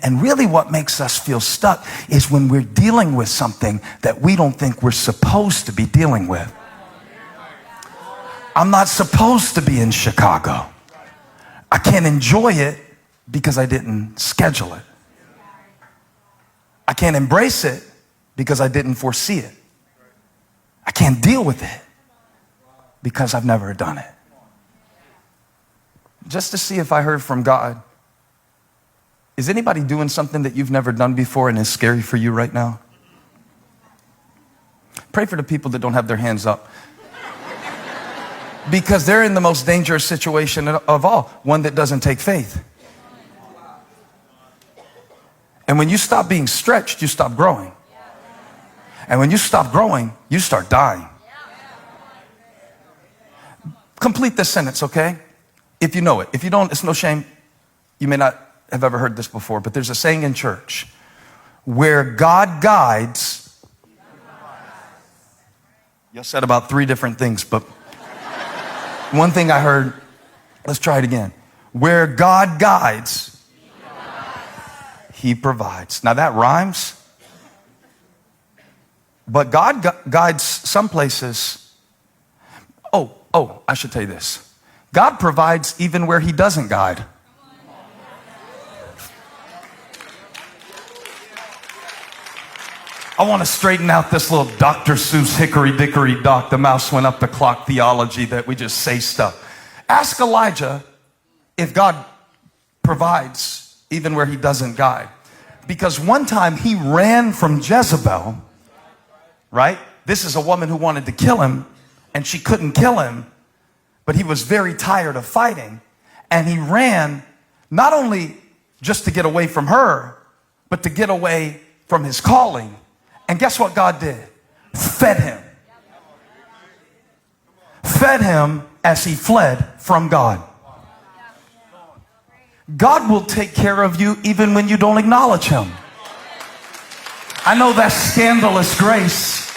And really what makes us feel stuck is when we're dealing with something that we don't think we're supposed to be dealing with. I'm not supposed to be in Chicago. I can't enjoy it because I didn't schedule it. I can't embrace it because I didn't foresee it. I can't deal with it because I've never done it. Just to see if I heard from God. Is anybody doing something that you've never done before and is scary for you right now? Pray for the people that don't have their hands up. Because they're in the most dangerous situation of all, one that doesn't take faith. And when you stop being stretched, you stop growing. And when you stop growing, you start dying. Complete this sentence, okay? If you know it. If you don't, it's no shame. You may not have ever heard this before, but there's a saying in church, where God guides. You said about 3 different things, but one thing I heard, let's try it again. Where God guides, He provides. Now that rhymes, but God guides some places. Oh, I should tell you this. God provides even where He doesn't guide. I want to straighten out this little Dr. Seuss hickory dickory dock, the mouse went up the clock theology that we just say stuff. Ask Elijah if God provides even where He doesn't guide. Because one time he ran from Jezebel, right? This is a woman who wanted to kill him, and she couldn't kill him, but he was very tired of fighting. And he ran not only just to get away from her, but to get away from his calling. And guess what God did? Fed him. Fed him as he fled from God. God will take care of you even when you don't acknowledge Him. I know that's scandalous grace.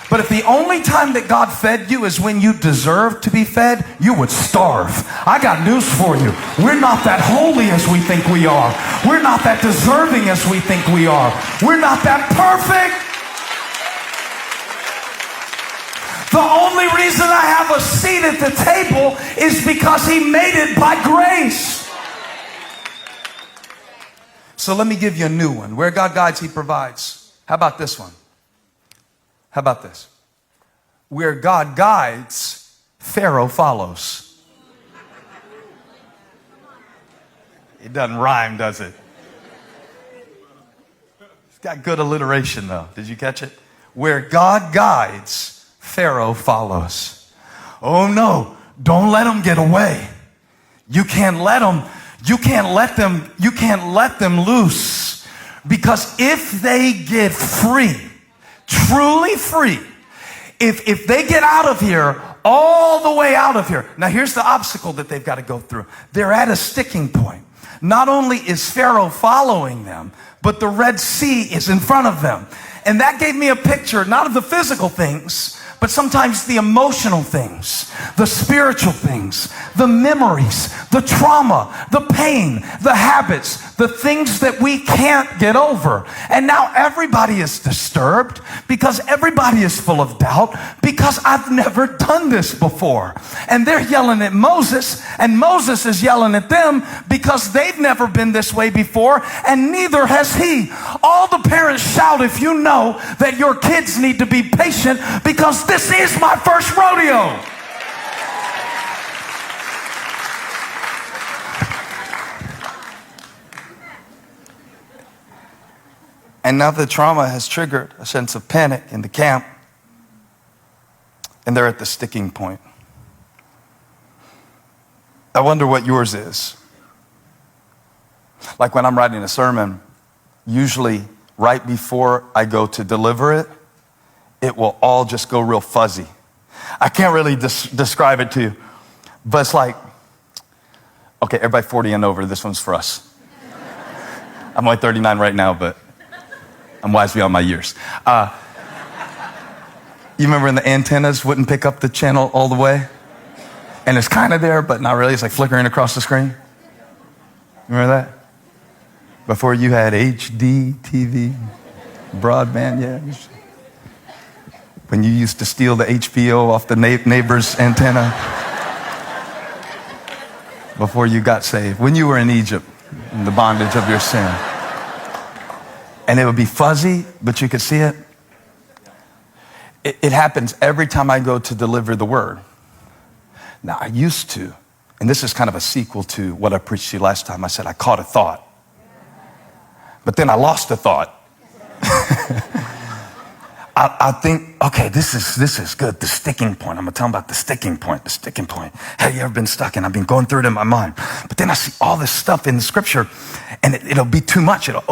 But if the only time that God fed you is when you deserve to be fed, you would starve. I got news for you. We're not that holy as we think we are. We're not that deserving as we think we are. We're not that perfect. The only reason I have a seat at the table is because He made it by grace. So let me give you a new one. Where God guides, He provides. How about this one? How about this? Where God guides, Pharaoh follows. It doesn't rhyme, does it? It's got good alliteration, though. Did you catch it? Where God guides, Pharaoh follows. Oh no, don't let them get away. You can't let them loose. Because if they get free, truly free, if they get out of here, all the way out of here. Now here's the obstacle that they've got to go through. They're at a sticking point. Not only is Pharaoh following them, but the Red Sea is in front of them. And that gave me a picture, not of the physical things, but sometimes the emotional things, the spiritual things, the memories, the trauma, the pain, the habits, the things that we can't get over. And now everybody is disturbed because everybody is full of doubt because I've never done this before. And they're yelling at Moses, and Moses is yelling at them because they've never been this way before, and neither has he. All the parents shout if you know that your kids need to be patient because this is my first rodeo. And now the trauma has triggered a sense of panic in the camp, and they're at the sticking point. I wonder what yours is. Like when I'm writing a sermon, usually right before I go to deliver it, it will all just go real fuzzy. I can't really describe it to you, but it's like, okay, everybody 40 and over, this one's for us. I'm only 39 right now, but I'm wise beyond my years. You remember when the antennas wouldn't pick up the channel all the way? And it's kind of there, but not really. It's like flickering across the screen. Remember that? Before you had HD TV, broadband, yeah. When you used to steal the HBO off the neighbor's antenna. Before you got saved. When you were in Egypt, in the bondage of your sin. And it would be fuzzy, but you could see it. It happens every time I go to deliver the word. Now, I used to, and this is kind of a sequel to what I preached to you last time. I said I caught a thought. But then I lost a thought. I think, okay, this is good. The sticking point. I'm going to tell them about the sticking point. The sticking point. Have you ever been stuck? And I've been going through it in my mind. But then I see all this stuff in the scripture, and it'll be too much. It'll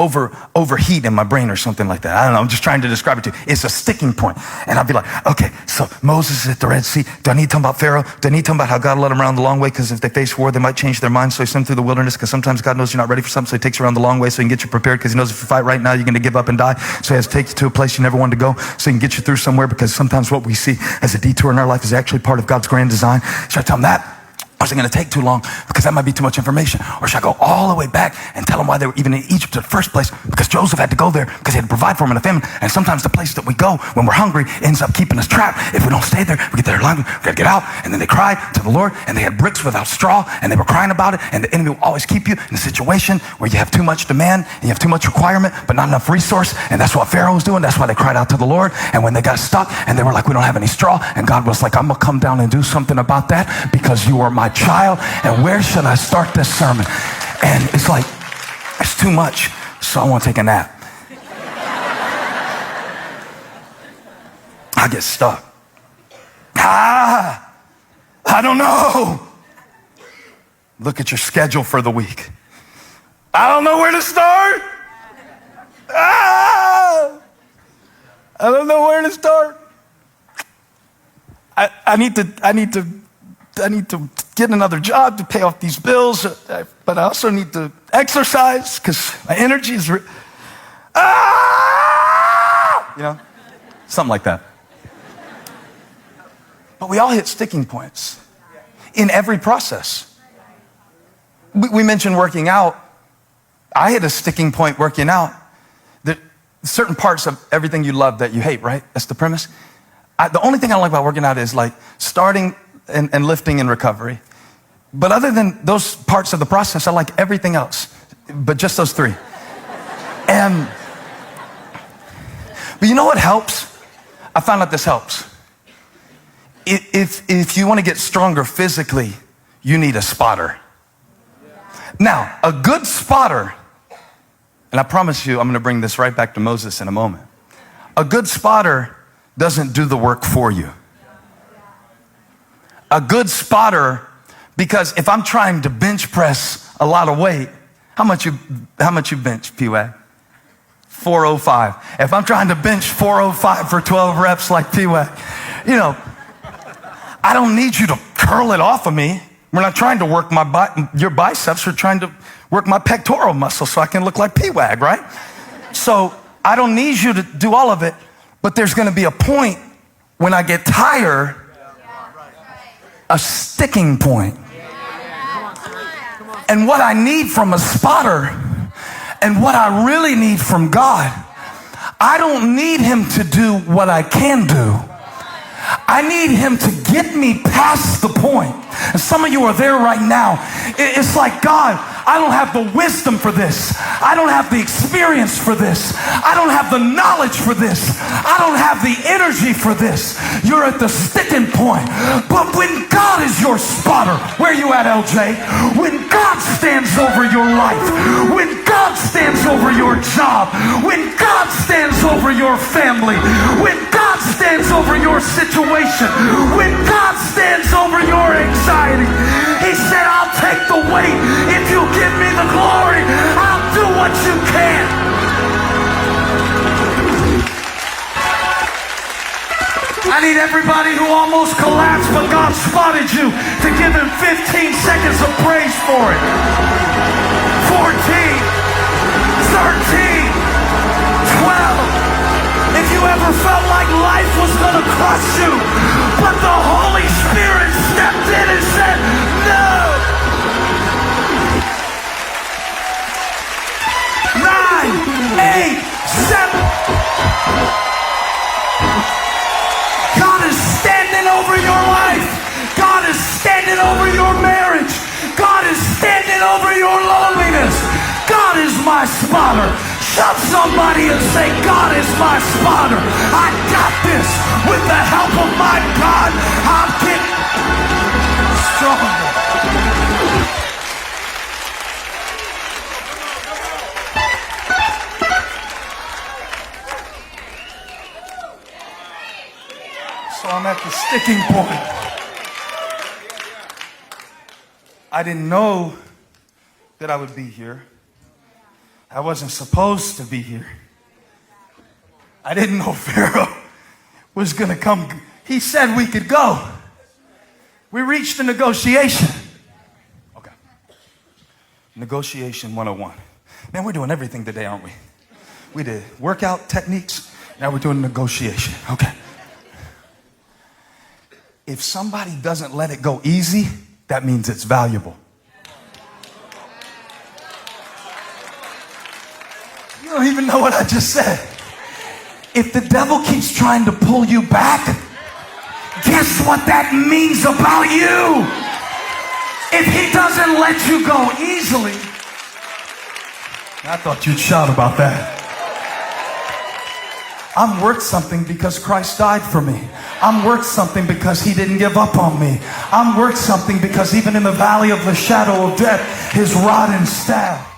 overheat in my brain or something like that. I don't know. I'm just trying to describe it to you. It's a sticking point. And I'll be like, okay, so Moses is at the Red Sea. Do I need to talk about Pharaoh? Do I need to talk about how God led them around the long way? Because if they face war, they might change their minds. So he sent them through the wilderness, because sometimes God knows you're not ready for something. So he takes you around the long way so he can get you prepared, because he knows if you fight right now, you're going to give up and die. So he has to take you to a place you never wanted to go so he can get you through somewhere, because sometimes what we see as a detour in our life is actually part of God's grand design. Should I tell them that? Or is it going to take too long? Because that might be too much information. Or should I go all the way back and tell them why they were even in Egypt in the first place? Because Joseph had to go there because he had to provide for them in a famine. And sometimes the place that we go when we're hungry ends up keeping us trapped. If we don't stay there, we get there long, we got to get out. And then they cried to the Lord, and they had bricks without straw, and they were crying about it. And the enemy will always keep you in a situation where you have too much demand and you have too much requirement, but not enough resource. And that's what Pharaoh was doing. That's why they cried out to the Lord. And when they got stuck and they were like, we don't have any straw, and God was like, I'm going to come down and do something about that, because you are my child. And where should I start this sermon? And it's like, it's too much, so I want to take a nap. I get stuck. I don't know. Look at your schedule for the week. I don't know where to start. I don't know where to start. I need to get another job to pay off these bills, but I also need to exercise because my energy is, something like that. But we all hit sticking points in every process. We mentioned working out. I hit a sticking point working out. There certain parts of everything you love that you hate, right? That's the premise. The only thing I like about working out is like starting and lifting and recovery. But other than those parts of the process, I like everything else, but just those three. But you know what helps? I found out this helps. If you want to get stronger physically, you need a spotter. Now, a good spotter, and I promise you, I'm going to bring this right back to Moses in a moment. A good spotter doesn't do the work for you. A good spotter, because if I'm trying to bench press a lot of weight, how much you bench, P-Wag? 405. If I'm trying to bench 405 for 12 reps like P-Wag, I don't need you to curl it off of me. We're not trying to work your biceps. We're trying to work my pectoral muscle so I can look like P-Wag, right? So I don't need you to do all of it, but there's going to be a point when I get tired, a sticking point. And what I need from a spotter and what I really need from God, I don't need him to do what I can do. I need him to get me past the point. And some of you are there right now. It's like, God, I don't have the wisdom for this. I don't have the experience for this. I don't have the knowledge for this. I don't have the energy for this. You're at the sticking point. But when God is your spotter, where you at, LJ? When God stands over your life, when God stands over your job, when God stands over your family, when God stands over your situation, when God stands over your anxiety, he said, I'll take the weight. If you give me the glory, I'll do what you can. I need everybody who almost collapsed, but God spotted you, to give him 15 seconds of praise for it. 14, 13, 12. If you ever felt like life was going to crush you, but the Holy Spirit stepped in and said, no. God is standing over your life. God is standing over your marriage. God is standing over your loneliness. God is my spotter. Shove somebody and say, God is my spotter. I got this. With the help of my God, I'm getting stronger. So I'm at the sticking point. I didn't know that I would be here. I wasn't supposed to be here. I didn't know Pharaoh was going to come. He said we could go. We reached a negotiation. Okay. Negotiation 101. Man, we're doing everything today, aren't we? We did workout techniques. Now we're doing negotiation. Okay. If somebody doesn't let it go easy, that means it's valuable. You don't even know what I just said. If the devil keeps trying to pull you back, guess what that means about you? If he doesn't let you go easily, I thought you'd shout about that. I'm worth something because Christ died for me. I'm worth something because he didn't give up on me. I'm worth something because even in the valley of the shadow of death, his rod and staff